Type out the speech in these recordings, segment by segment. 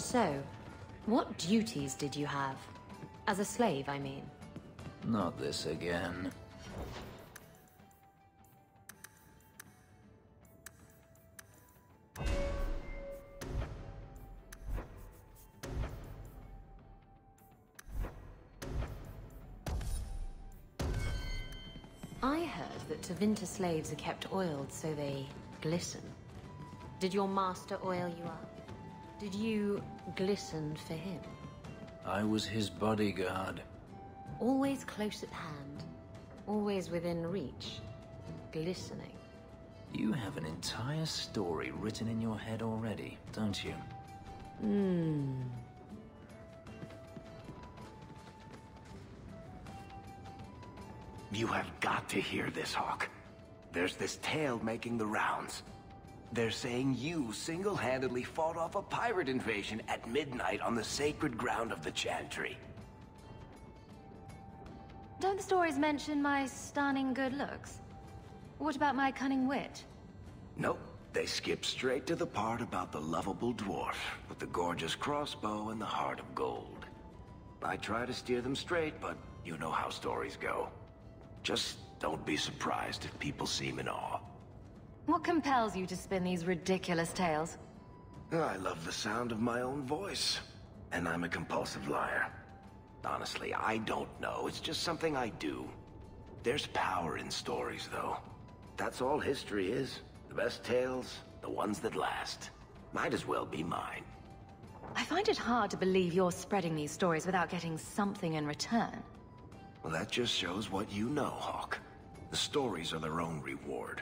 So, what duties did you have? As a slave, I mean. Not this again. I heard that Tevinter slaves are kept oiled so they glisten. Did your master oil you up? Did you glisten for him? I was his bodyguard. Always close at hand. Always within reach. Glistening. You have an entire story written in your head already, don't you? You have got to hear this, Hawk. There's this tale making the rounds. They're saying you single-handedly fought off a pirate invasion at midnight on the sacred ground of the Chantry. Don't the stories mention my stunning good looks? What about my cunning wit? Nope, they skip straight to the part about the lovable dwarf with the gorgeous crossbow and the heart of gold. I try to steer them straight, but you know how stories go. Just don't be surprised if people seem in awe. What compels you to spin these ridiculous tales? I love the sound of my own voice, and I'm a compulsive liar. Honestly, I don't know. It's just something I do. There's power in stories, though. That's all history is. The best tales, the ones that last. Might as well be mine. I find it hard to believe you're spreading these stories without getting something in return. Well, that just shows what you know, Hawk. The stories are their own reward.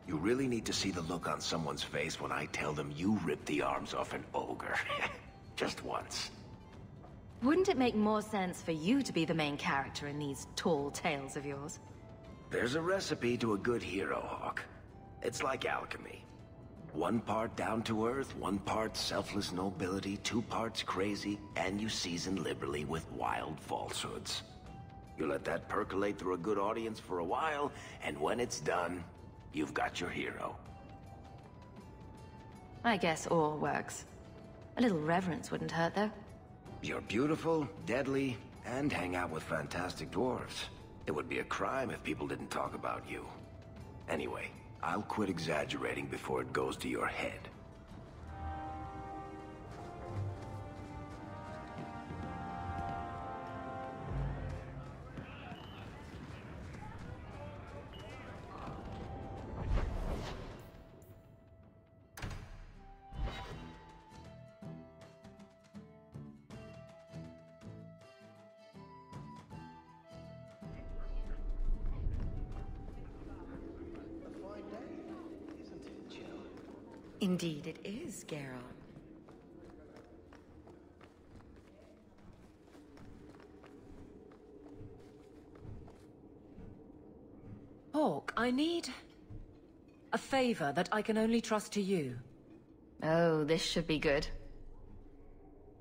You really need to see the look on someone's face when I tell them you ripped the arms off an ogre. Just once. Wouldn't it make more sense for you to be the main character in these tall tales of yours? There's a recipe to a good hero, Hawk. It's like alchemy. One part down to earth, one part selfless nobility, 2 parts crazy, and you season liberally with wild falsehoods. You let that percolate through a good audience for a while, and when it's done, you've got your hero. I guess all works. A little reverence wouldn't hurt, though. You're beautiful, deadly, and hang out with fantastic dwarves. It would be a crime if people didn't talk about you. Anyway, I'll quit exaggerating before it goes to your head. Indeed it is, Geralt. Hawk, I need a favor that I can only trust to you. Oh, this should be good.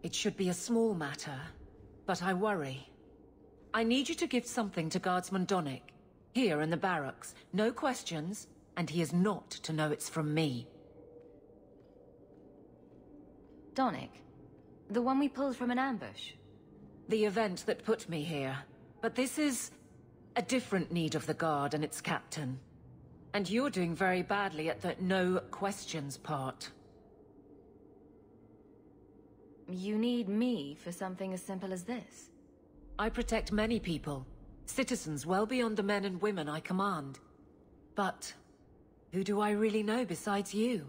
It should be a small matter, but I worry. I need you to give something to Guardsman Donnic, here in the barracks. No questions, and he is not to know it's from me. Donnic? The one we pulled from an ambush? The event that put me here. But this is a different need of the Guard and its captain. And you're doing very badly at the no questions part. You need me for something as simple as this? I protect many people, citizens well beyond the men and women I command. But who do I really know besides you?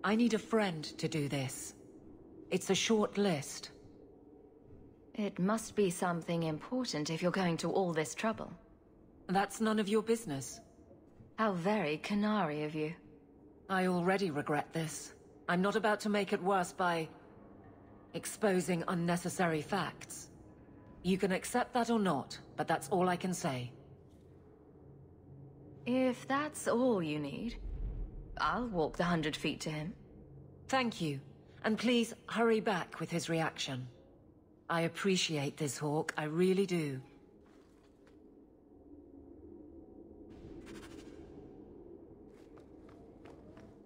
I need a friend to do this. It's a short list. It must be something important if you're going to all this trouble. That's none of your business. How very canary of you. I already regret this. I'm not about to make it worse by exposing unnecessary facts. You can accept that or not, but that's all I can say. If that's all you need, I'll walk the 100 feet to him. Thank you. And please, hurry back with his reaction. I appreciate this, Hawk. I really do.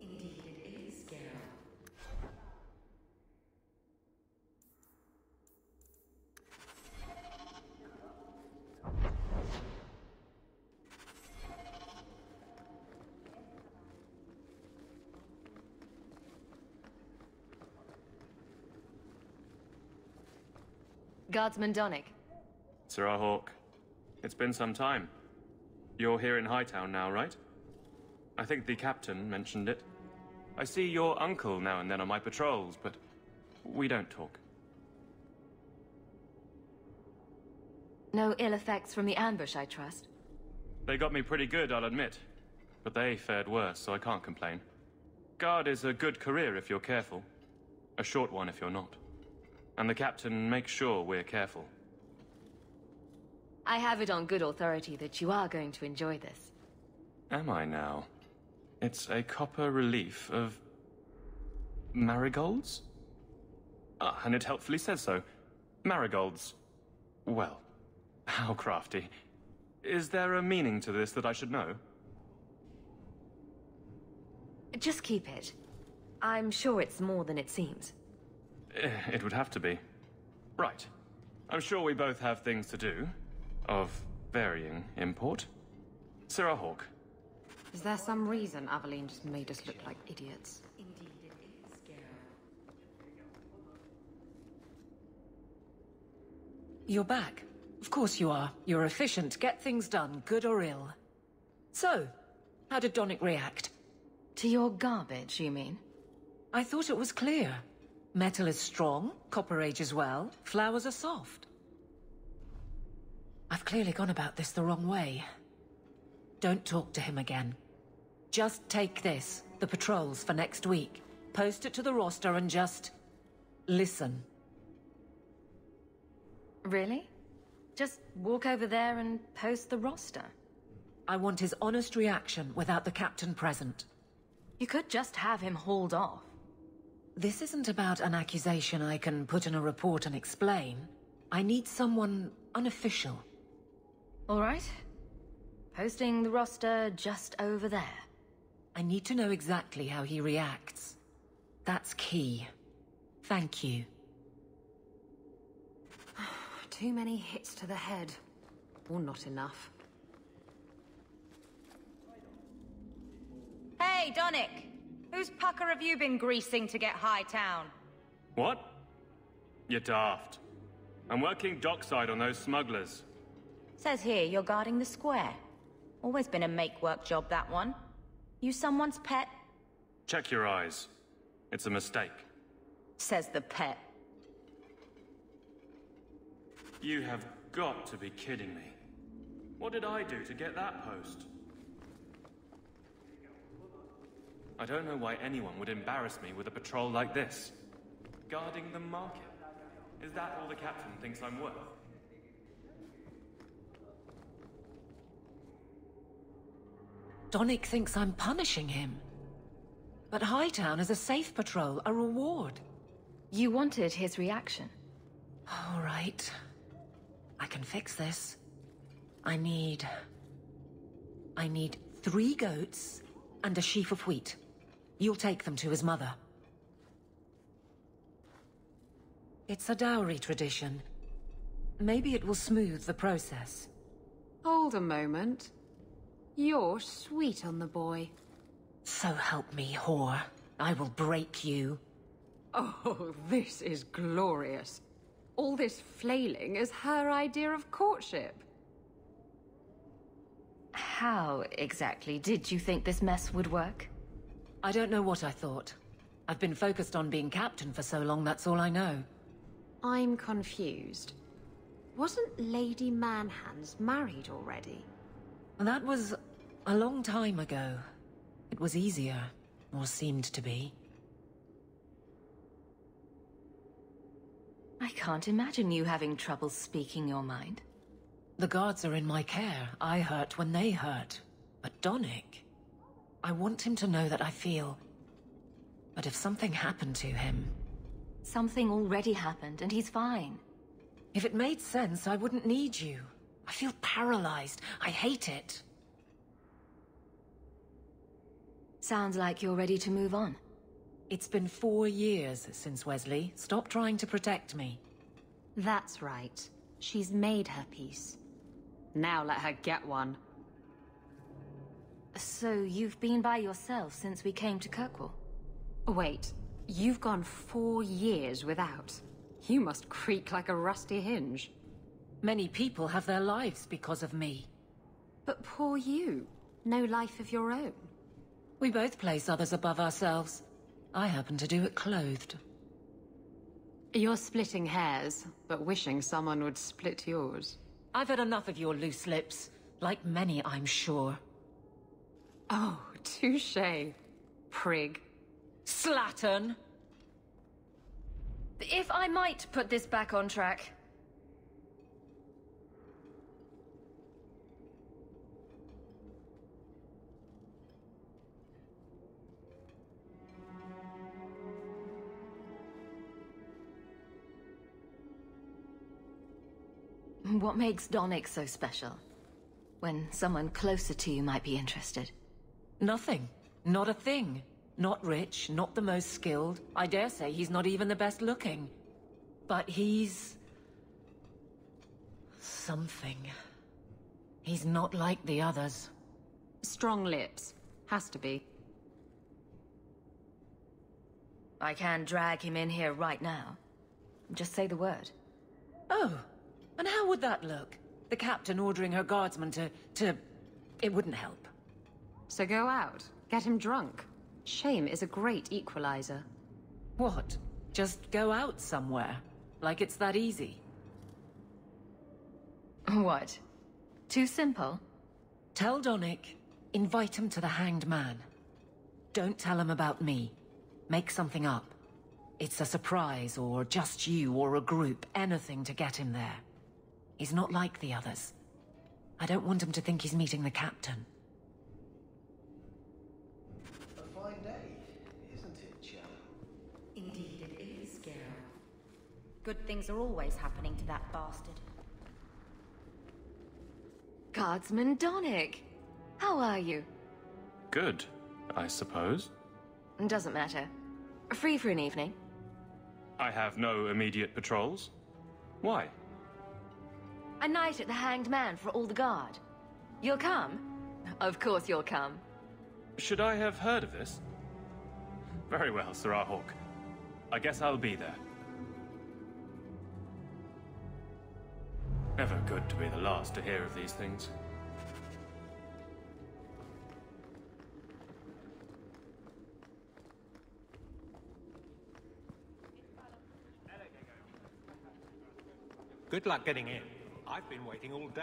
Indeed it is, Geralt. Guardsman Donick. Sirrah Hawk, it's been some time. You're here in Hightown now, right? I think the captain mentioned it. I see your uncle now and then on my patrols, but we don't talk. No ill effects from the ambush, I trust? They got me pretty good, I'll admit. But they fared worse, so I can't complain. Guard is a good career if you're careful. A short one if you're not. And the captain makes sure we're careful. I have it on good authority that you are going to enjoy this. Am I now? It's a copper relief of... marigolds? Ah, and it helpfully says so. Marigolds. Well, how crafty. Is there a meaning to this that I should know? Just keep it. I'm sure it's more than it seems. It would have to be. Right. I'm sure we both have things to do. Of varying import. Sirrah Hawk. Is there some reason Aveline just made us look like idiots? You're back. Of course you are. You're efficient. Get things done, good or ill. So, how did Donick react? To your garbage, you mean? I thought it was clear. Metal is strong, copper ages well, flowers are soft. I've clearly gone about this the wrong way. Don't talk to him again. Just take this, the patrols for next week. Post it to the roster and just... listen. Really? Just walk over there and post the roster? I want his honest reaction without the captain present. You could just have him hauled off. This isn't about an accusation I can put in a report and explain. I need someone unofficial. All right. Posting the roster just over there. I need to know exactly how he reacts. That's key. Thank you. Too many hits to the head. Or not enough. Hey, Donick! Whose pucker have you been greasing to get Hightown? What? You're daft. I'm working dockside on those smugglers. Says here you're guarding the square. Always been a make-work job, that one. You someone's pet? Check your eyes. It's a mistake. Says the pet. You have got to be kidding me. What did I do to get that post? I don't know why anyone would embarrass me with a patrol like this. Guarding the market. Is that all the captain thinks I'm worth? Donick thinks I'm punishing him. But Hightown is a safe patrol, a reward. You wanted his reaction. All right. I can fix this. I need 3 goats and a sheaf of wheat. You'll take them to his mother. It's a dowry tradition. Maybe it will smooth the process. Hold a moment. You're sweet on the boy. So help me, whore. I will break you. Oh, this is glorious. All this flailing is her idea of courtship. How exactly did you think this mess would work? I don't know what I thought. I've been focused on being captain for so long, that's all I know. I'm confused. Wasn't Lady Manhands married already? That was a long time ago. It was easier, or seemed to be. I can't imagine you having trouble speaking your mind. The guards are in my care. I hurt when they hurt. But Donick... I want him to know that I feel... But if something happened to him... Something already happened, and he's fine. If it made sense, I wouldn't need you. I feel paralyzed. I hate it. Sounds like you're ready to move on. It's been 4 years since Wesley. Stop trying to protect me. That's right. She's made her peace. Now let her get one. So you've been by yourself since we came to Kirkwall? Wait, you've gone 4 years without? You must creak like a rusty hinge. Many people have their lives because of me. But poor you. No life of your own. We both place others above ourselves. I happen to do it clothed. You're splitting hairs, but wishing someone would split yours. I've had enough of your loose lips. Like many, I'm sure. Oh, touché, prig. Slattern! If I might put this back on track. What makes Donnic so special? When someone closer to you might be interested. Nothing. Not a thing. Not rich, not the most skilled. I dare say he's not even the best looking. But he's... something. He's not like the others. Strong lips. Has to be. I can drag him in here right now. Just say the word. Oh, and how would that look? The captain ordering her guardsmen to... It wouldn't help. So go out. Get him drunk. Shame is a great equalizer. What? Just go out somewhere? Like it's that easy? What? Too simple? Tell Donnic, invite him to the Hanged Man. Don't tell him about me. Make something up. It's a surprise, or just you, or a group, anything to get him there. He's not like the others. I don't want him to think he's meeting the captain. A fine day, isn't it, Joe? Indeed it is, Geralt. Good things are always happening to that bastard. Guardsman Donnic! How are you? Good, I suppose. Doesn't matter. Free for an evening? I have no immediate patrols. Why? A night at the Hanged Man for all the guard. You'll come? Of course you'll come. Should I have heard of this? Very well, Sir Hawk. I guess I'll be there. Never good to be the last to hear of these things. Good luck getting in. I've been waiting all day.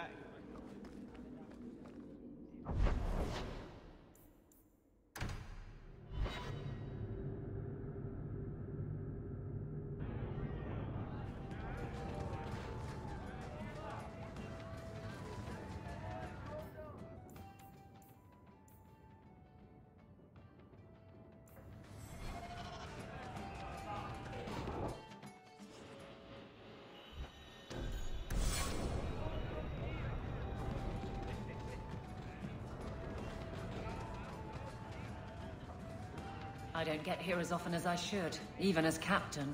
I don't get here as often as I should, even as captain.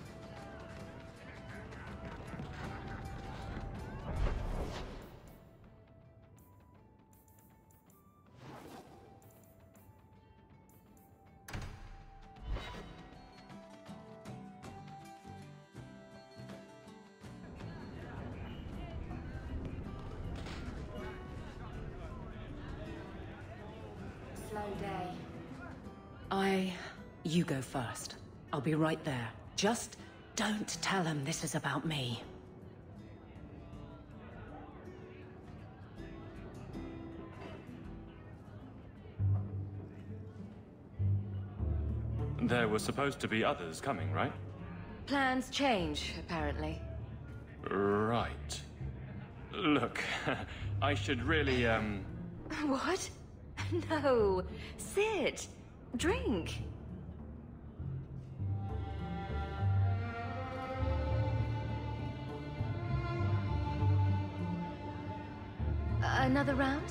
Slow day. You go first. I'll be right there. Just don't tell him this is about me. There were supposed to be others coming, right? Plans change, apparently. Right. Look, I should really, What? No. Sit. Drink. Another round?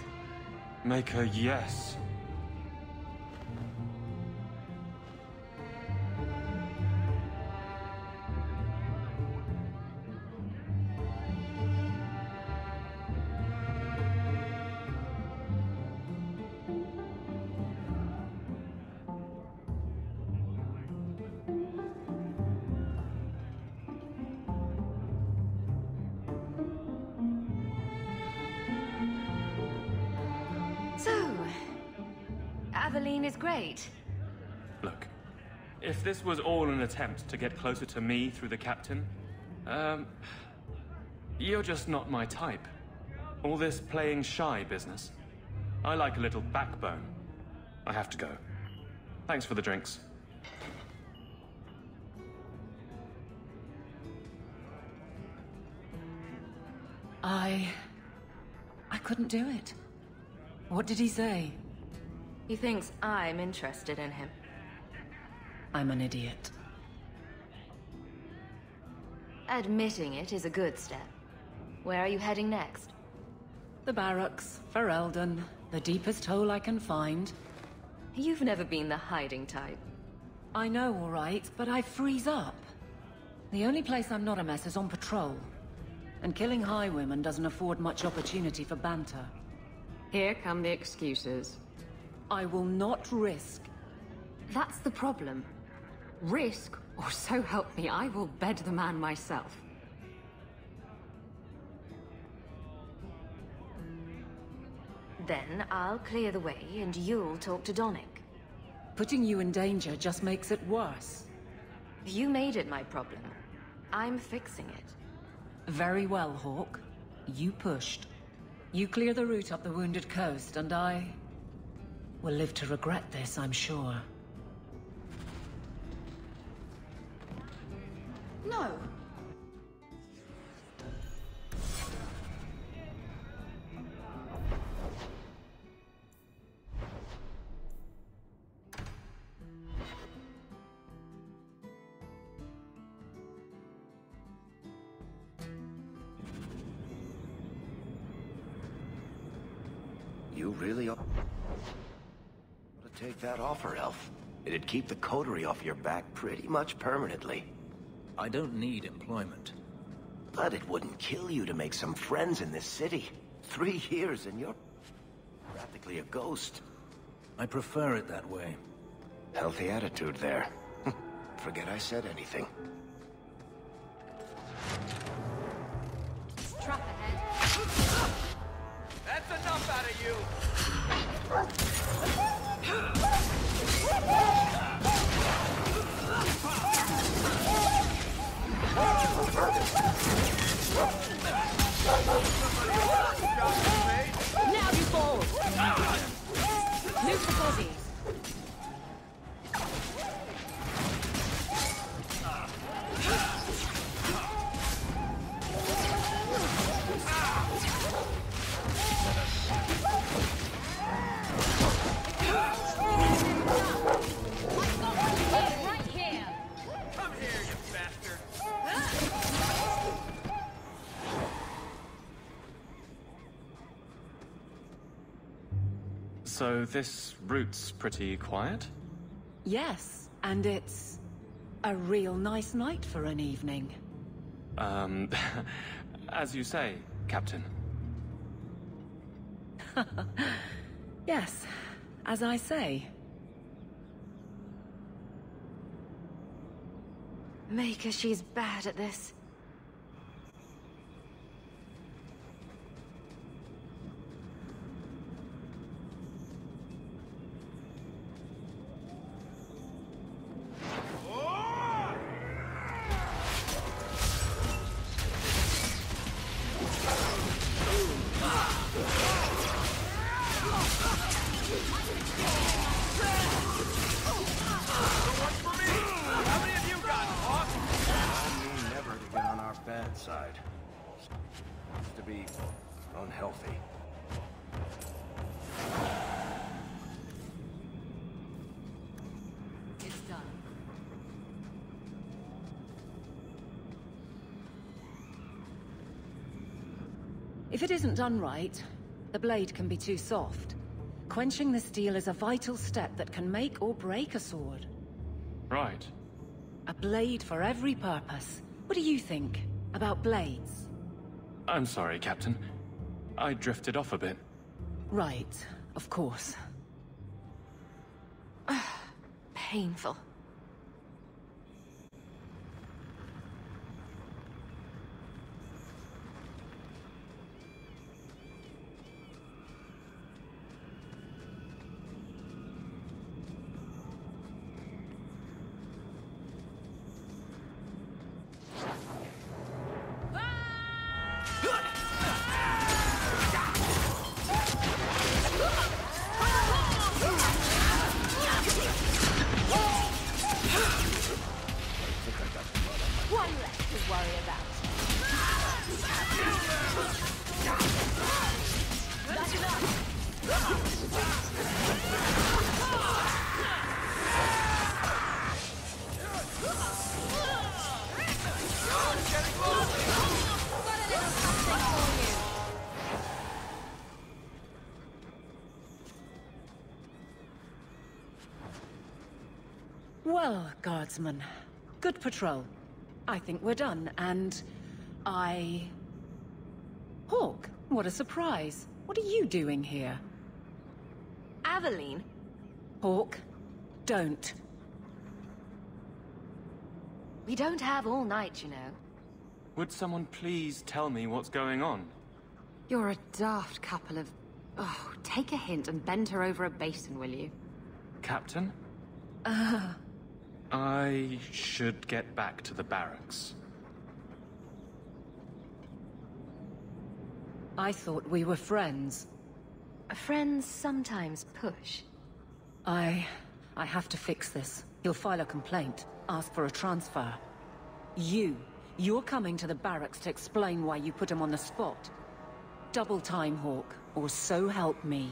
make a yes. Aveline is great. Look, if this was all an attempt to get closer to me through the captain, you're just not my type. All this playing shy business. I like a little backbone. I have to go. Thanks for the drinks. I couldn't do it. What did he say? He thinks I'm interested in him. I'm an idiot. Admitting it is a good step. Where are you heading next? The barracks, for Eldon, the deepest hole I can find. You've never been the hiding type. I know, all right, but I freeze up. The only place I'm not a mess is on patrol. And killing highwaymen doesn't afford much opportunity for banter. Here come the excuses. I will not risk. That's the problem. Risk, or so help me, I will bed the man myself. Then I'll clear the way and you'll talk to Donick. Putting you in danger just makes it worse. You made it my problem. I'm fixing it. Very well, Hawk. You pushed. You clear the route up the Wounded Coast, and I will live to regret this, I'm sure. No. You really ought to take that offer, Elf. It'd keep the coterie off your back pretty much permanently. I don't need employment. But it wouldn't kill you to make some friends in this city. 3 years and you're practically a ghost. I prefer it that way. Healthy attitude there. Forget I said anything. Trap ahead. That's enough out of you! Now you fall! Loose the bodies. Right here! Come here, you bastard! So this route's pretty quiet? Yes, and it's a real nice night for an evening. As you say, Captain. Yes, as I say. Maker, she's bad at this. Never to get on our bad side. Seems to be unhealthy. It's done. If it isn't done right, the blade can be too soft. Quenching the steel is a vital step that can make or break a sword. Right. A blade for every purpose. What do you think about blades? I'm sorry, Captain. I drifted off a bit. Right, of course. Painful. Well, guardsman, good patrol. I think we're done, and Hawk, what a surprise. What are you doing here? Aveline? Hawk, don't. We don't have all night, you know. Would someone please tell me what's going on? You're a daft couple of... Oh, take a hint and bend her over a basin, will you? Captain? I should get back to the barracks. I thought we were friends. Friends sometimes push. I have to fix this. He'll file a complaint, ask for a transfer. You're coming to the barracks to explain why you put him on the spot. Double time, Hawk, or so help me.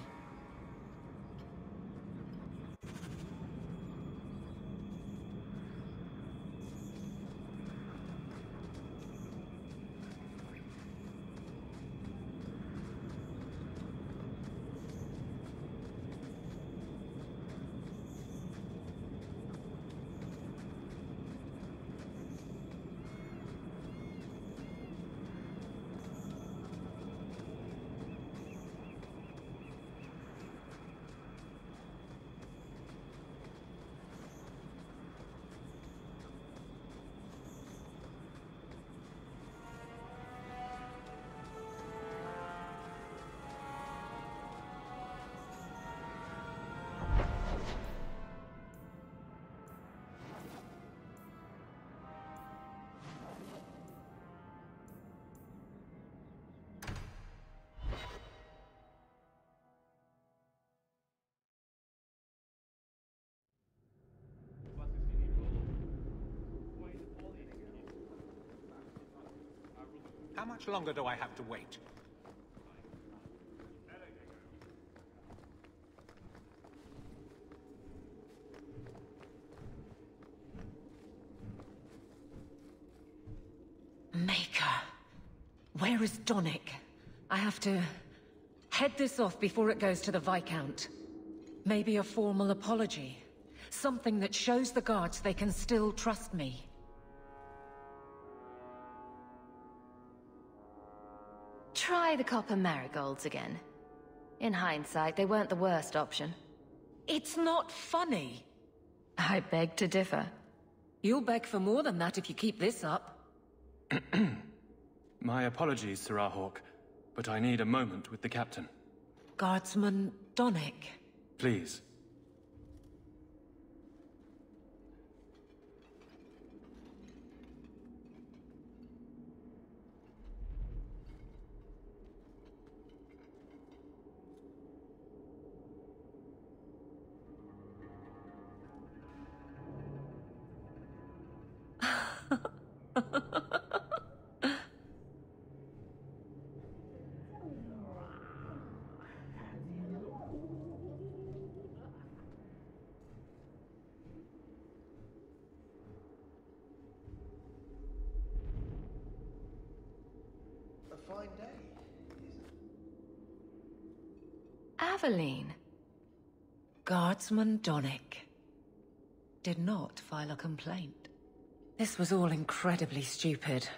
How much longer do I have to wait? Maker. Where is Donick? I have to head this off before it goes to the Viscount. Maybe a formal apology. Something that shows the guards they can still trust me. Try the copper marigolds again. In hindsight, they weren't the worst option. It's not funny. I beg to differ. You'll beg for more than that if you keep this up. My apologies, Sirrah Hawk, but I need a moment with the captain. Guardsman Donick. Please. Fine day. Aveline. Guardsman Donick did not file a complaint. This was all incredibly stupid,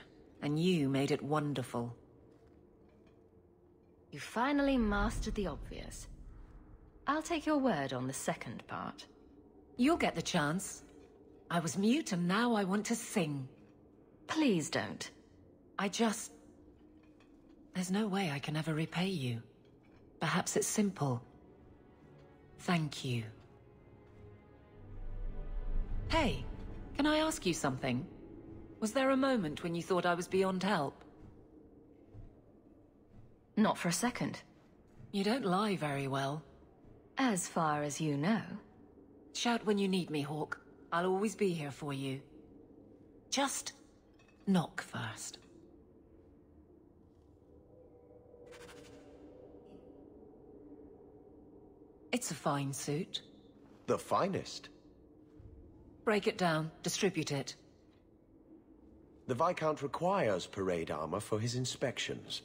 and you made it wonderful. You finally mastered the obvious. I'll take your word on the second part. You'll get the chance. I was mute and now I want to sing. Please don't. There's no way I can ever repay you. Perhaps it's simple. Thank you. Hey, can I ask you something? Was there a moment when you thought I was beyond help? Not for a second. You don't lie very well. As far as you know. Shout when you need me, Hawk. I'll always be here for you. Just knock first. It's a fine suit. The finest. Break it down, distribute it. The Viscount requires parade armor for his inspections.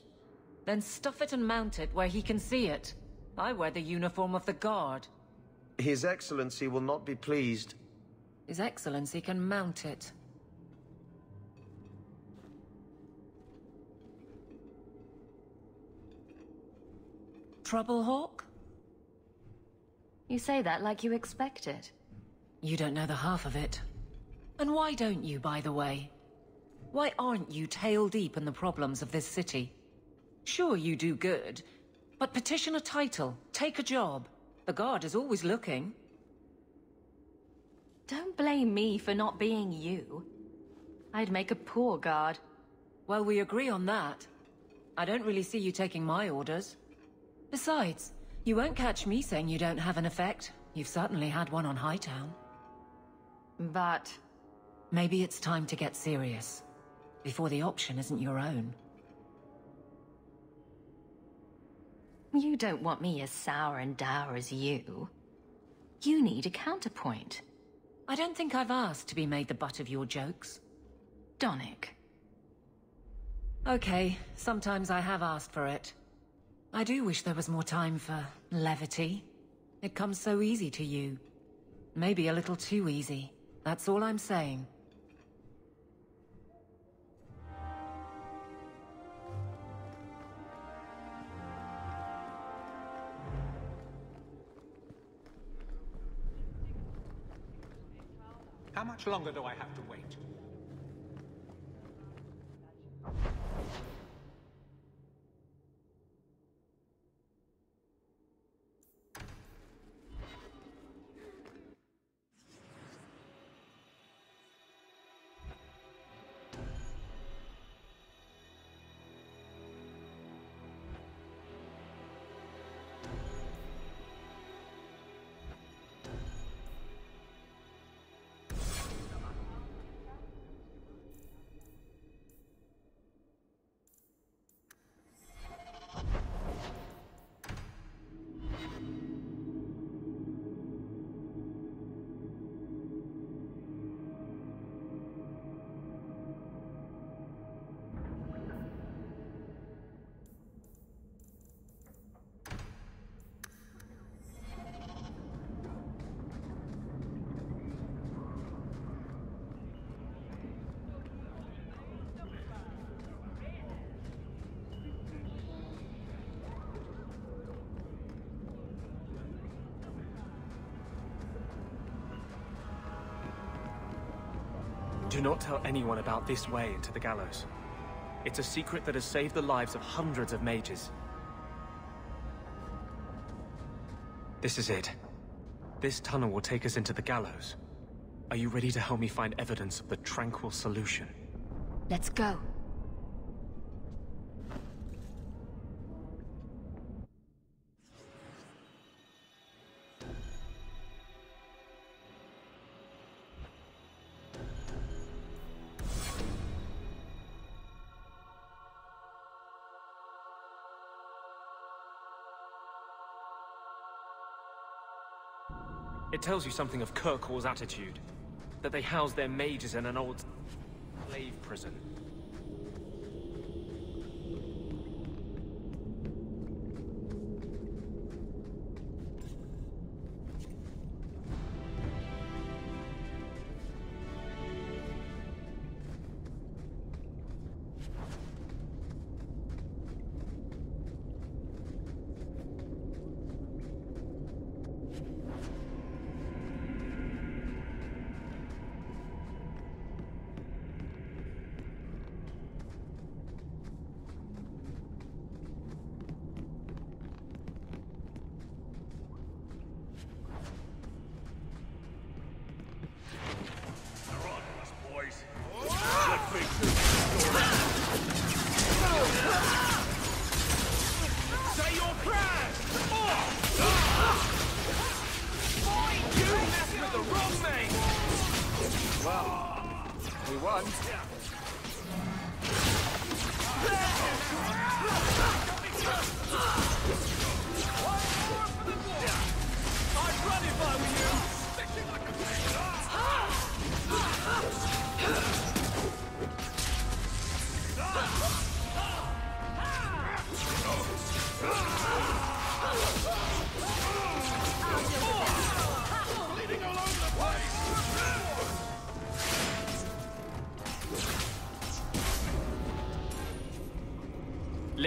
Then stuff it and mount it where he can see it. I wear the uniform of the Guard. His Excellency will not be pleased. His Excellency can mount it. Trouble, Hawk? You say that like you expect it. You don't know the half of it. And why don't you, by the way? Why aren't you tail deep in the problems of this city? Sure, you do good, but petition a title, take a job. The Guard is always looking. Don't blame me for not being you. I'd make a poor guard. Well, we agree on that. I don't really see you taking my orders. Besides, you won't catch me saying you don't have an effect. You've certainly had one on Hightown. But... maybe it's time to get serious, before the option isn't your own. You don't want me as sour and dour as you. You need a counterpoint. I don't think I've asked to be made the butt of your jokes. Donnic. Okay, sometimes I have asked for it. I do wish there was more time for levity. It comes so easy to you. Maybe a little too easy. That's all I'm saying. How much longer do I have to wait? Do not tell anyone about this way into the gallows. It's a secret that has saved the lives of hundreds of mages. This is it. This tunnel will take us into the gallows. Are you ready to help me find evidence of the tranquil solution? Let's go. It tells you something of Kirkwall's attitude. That they house their mages in an old slave prison.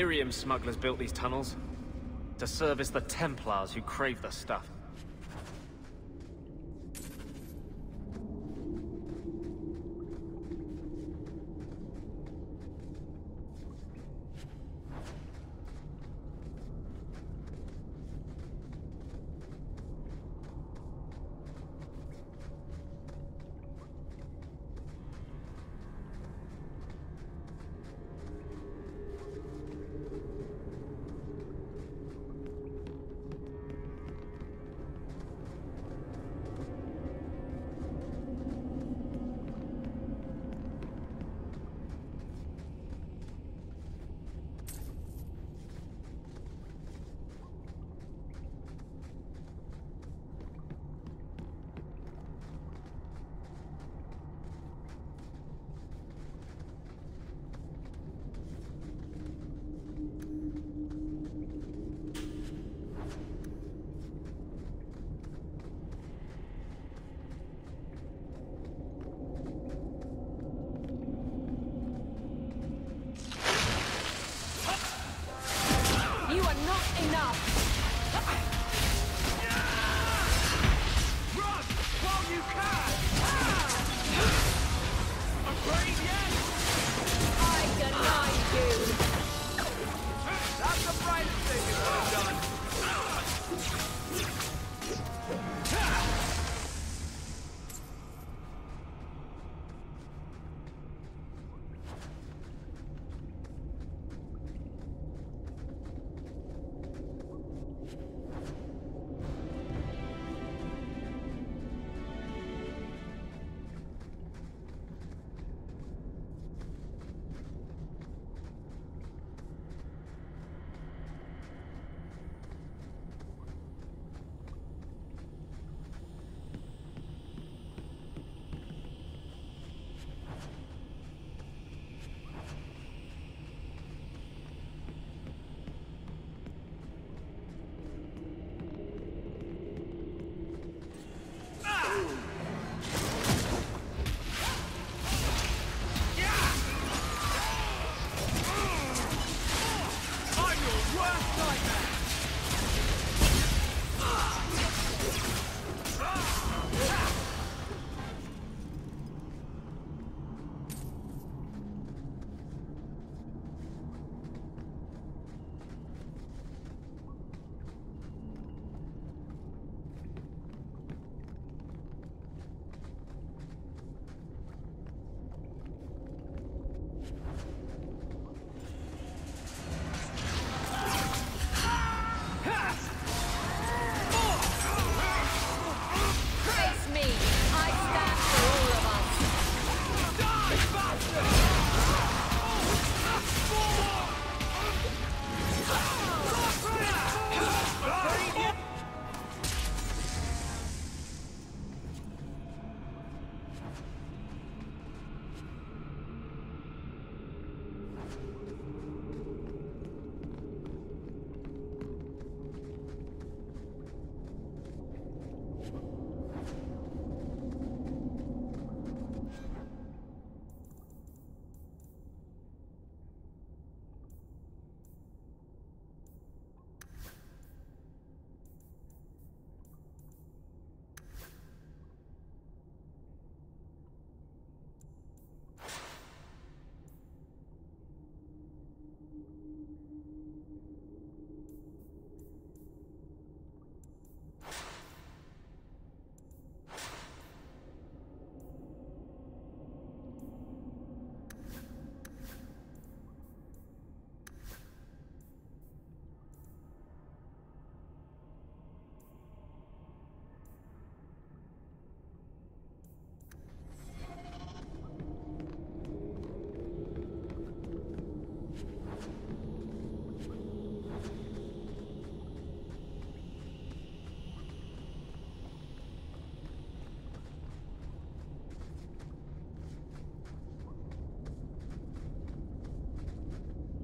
Lyrium smugglers built these tunnels to service the Templars who crave the stuff.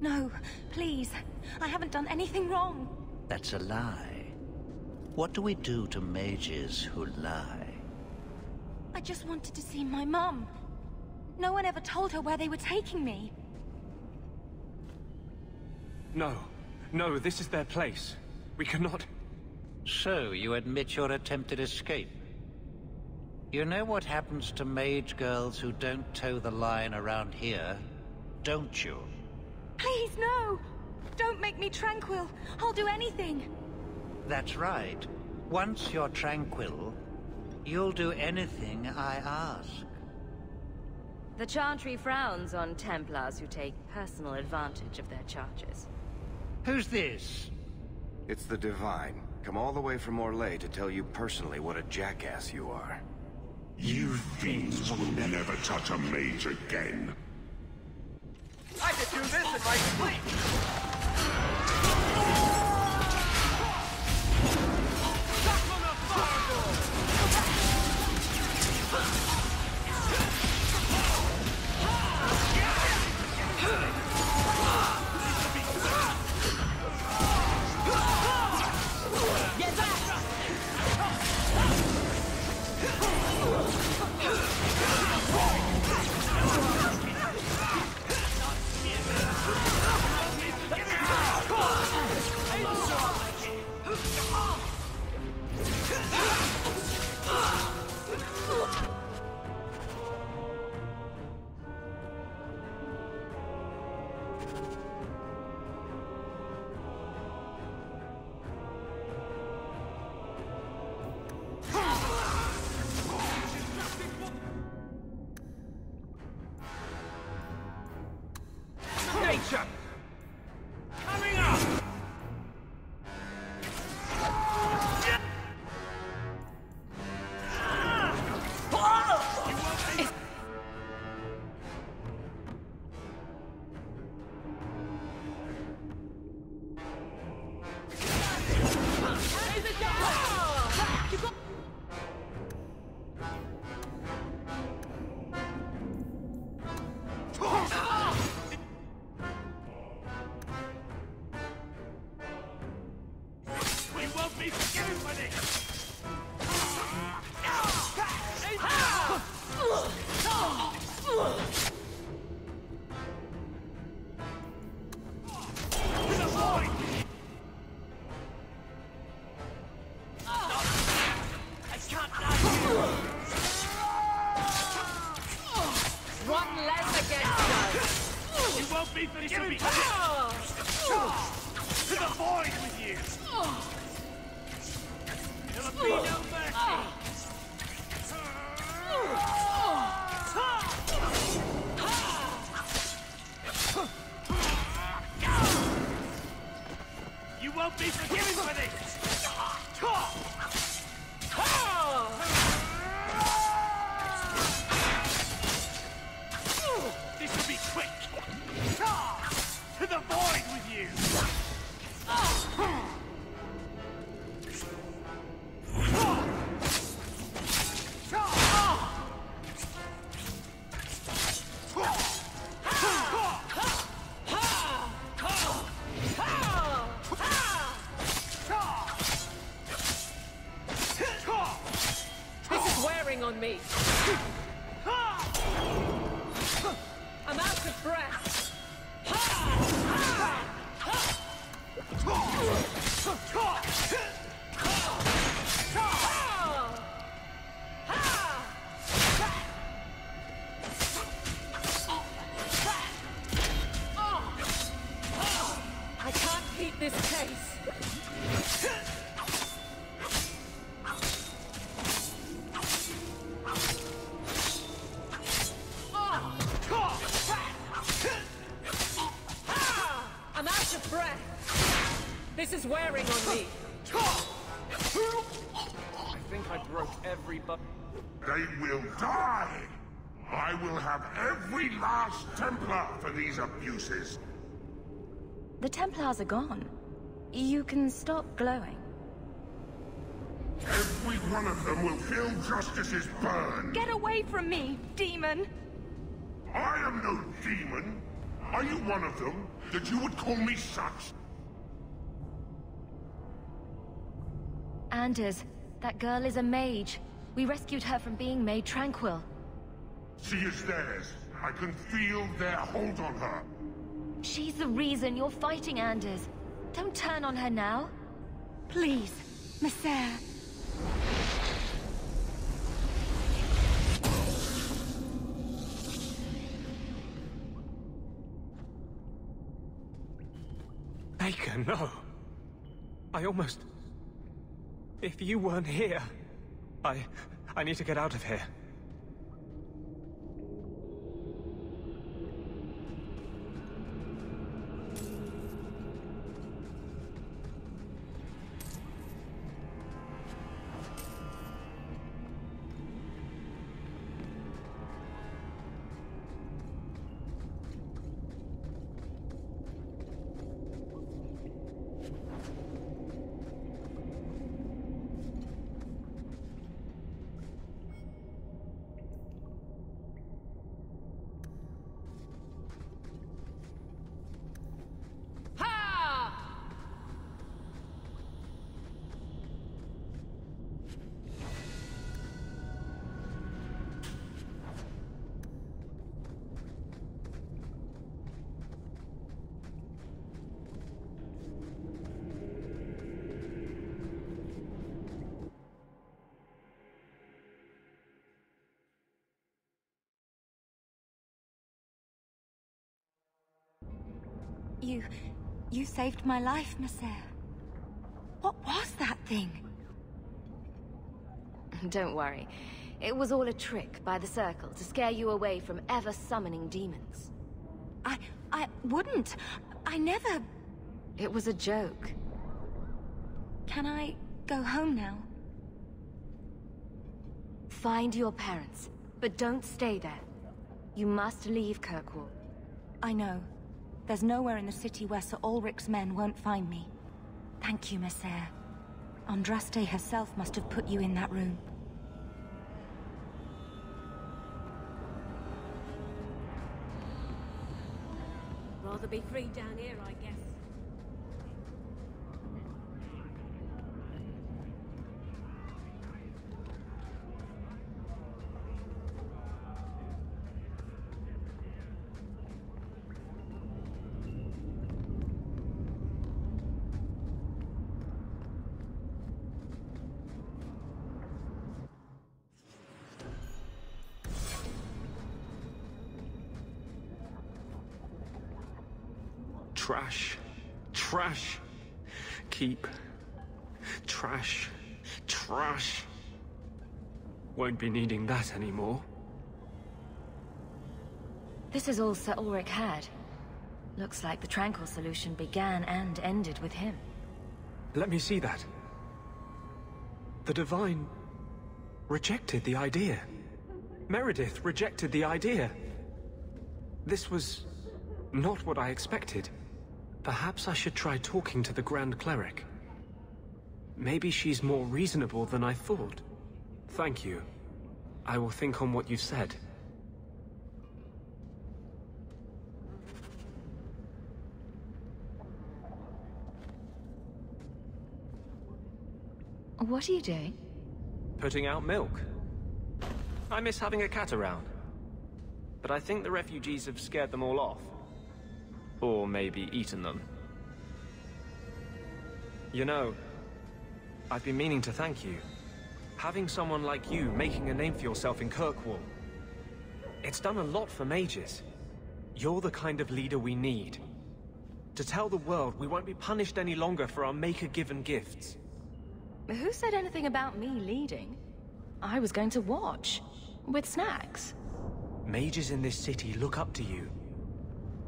No, please. I haven't done anything wrong. That's a lie. What do we do to mages who lie? I just wanted to see my mum. No one ever told her where they were taking me. No. No, this is their place. We cannot... So, you admit your attempted escape? You know what happens to mage girls who don't toe the line around here, don't you? Please, no! Don't make me tranquil. I'll do anything. That's right. Once you're tranquil, you'll do anything I ask. The Chantry frowns on Templars who take personal advantage of their charges. Who's this? It's the Divine. Come all the way from Orlais to tell you personally what a jackass you are. You fiends will never touch a mage again. I could do this in my sleep! Nature! Coming up! On me. I'm out of breath. I can't keep this pace. This is wearing on me. I think I broke every button. They will die! I will have every last Templar for these abuses. The Templars are gone. You can stop glowing. Every one of them will feel justice's burn. Get away from me, demon! I am no demon. Are you one of them, that you would call me such? Anders, that girl is a mage. We rescued her from being made tranquil. She is theirs. I can feel their hold on her. She's the reason you're fighting Anders. Don't turn on her now. Please, Messer. Baker, no. I almost... If you weren't here... I need to get out of here. You saved my life, Messer. What was that thing? Don't worry. It was all a trick by the Circle to scare you away from ever summoning demons. I wouldn't. I never... It was a joke. Can I go home now? Find your parents, but don't stay there. You must leave Kirkwall. I know. There's nowhere in the city where Sir Ulrich's men won't find me. Thank you, Messer. Andraste herself must have put you in that room. Rather be free down here, I guess. Trash. Trash. Keep. Trash. Trash. Won't be needing that anymore. This is all Sir Ulrich had. Looks like the Tranquil solution began and ended with him. Let me see that. The Divine rejected the idea. Meredith rejected the idea. This was not what I expected. Perhaps I should try talking to the Grand Cleric. Maybe she's more reasonable than I thought. Thank you. I will think on what you said. What are you doing? Putting out milk. I miss having a cat around. But I think the refugees have scared them all off. Or maybe eaten them. You know, I've been meaning to thank you. Having someone like you making a name for yourself in Kirkwall. It's done a lot for mages. You're the kind of leader we need. To tell the world we won't be punished any longer for our Maker-given gifts. Who said anything about me leading? I was going to watch. With snacks. Mages in this city look up to you.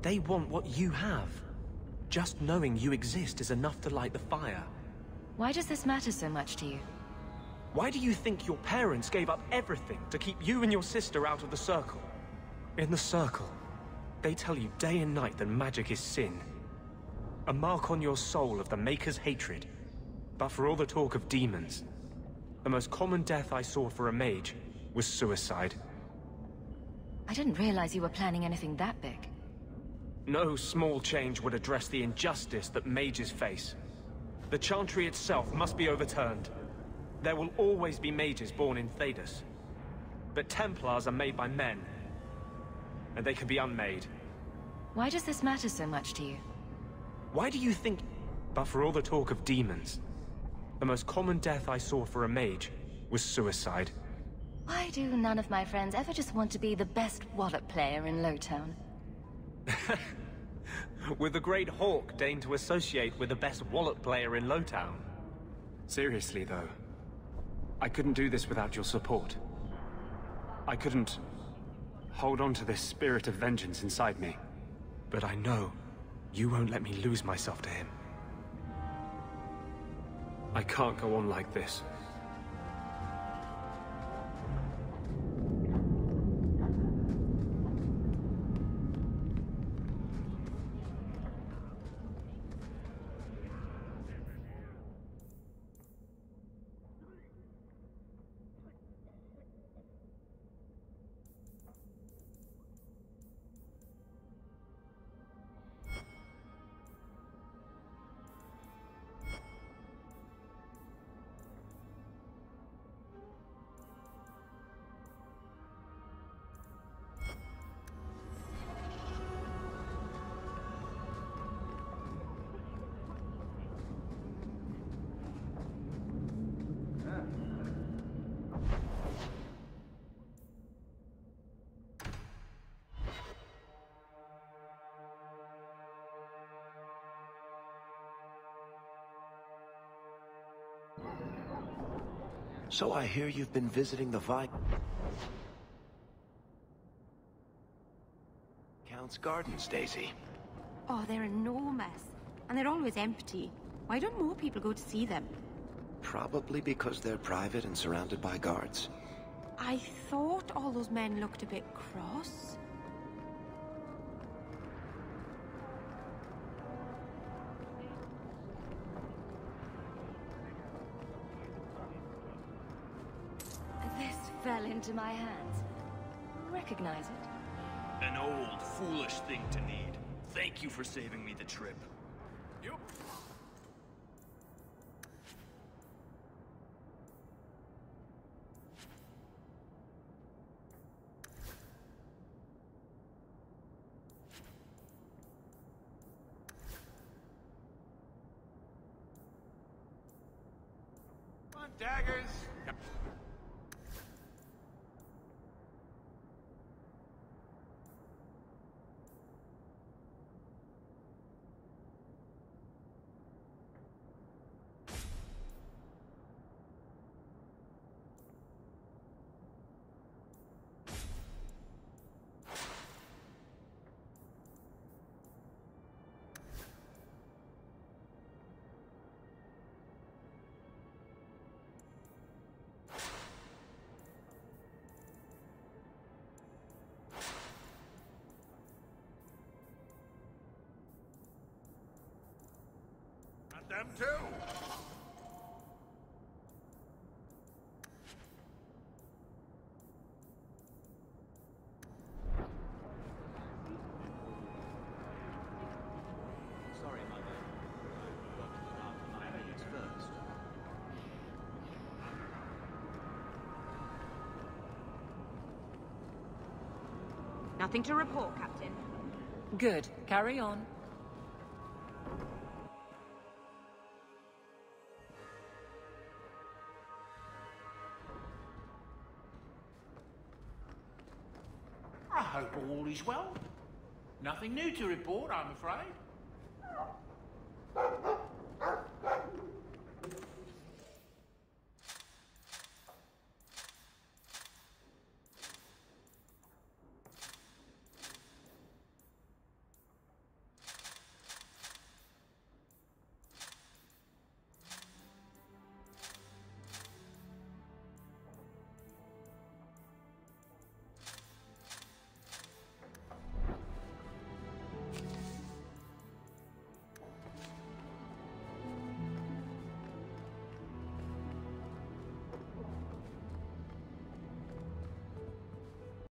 They want what you have. Just knowing you exist is enough to light the fire. Why does this matter so much to you? Why do you think your parents gave up everything to keep you and your sister out of the Circle? In the Circle, they tell you day and night that magic is sin. A mark on your soul of the Maker's hatred. But for all the talk of demons, the most common death I saw for a mage was suicide. I didn't realize you were planning anything that big. No small change would address the injustice that mages face. The Chantry itself must be overturned. There will always be mages born in Thedas. But Templars are made by men. And they can be unmade. Why does this matter so much to you? Why do you think... But for all the talk of demons, the most common death I saw for a mage was suicide. Why do none of my friends ever just want to be the best wallet player in Lowtown? With the great Hawk deigned to associate with the best wallet player in Lowtown. Seriously, though, I couldn't do this without your support. I couldn't hold on to this spirit of vengeance inside me. But I know you won't let me lose myself to him. I can't go on like this. So I hear you've been visiting the Count's gardens, Daisy. Oh, they're enormous. And they're always empty. Why don't more people go to see them? Probably because they're private and surrounded by guards. I thought all those men looked a bit cross. This fell into my hands. Recognize it? An old, foolish thing to need. Thank you for saving me the trip. Yep. Come on, daggers! Them too. Sorry, Mother. I forgot to look after my needs first. Nothing to report, Captain. Good. Carry on. I hope all is well. Nothing new to report, I'm afraid.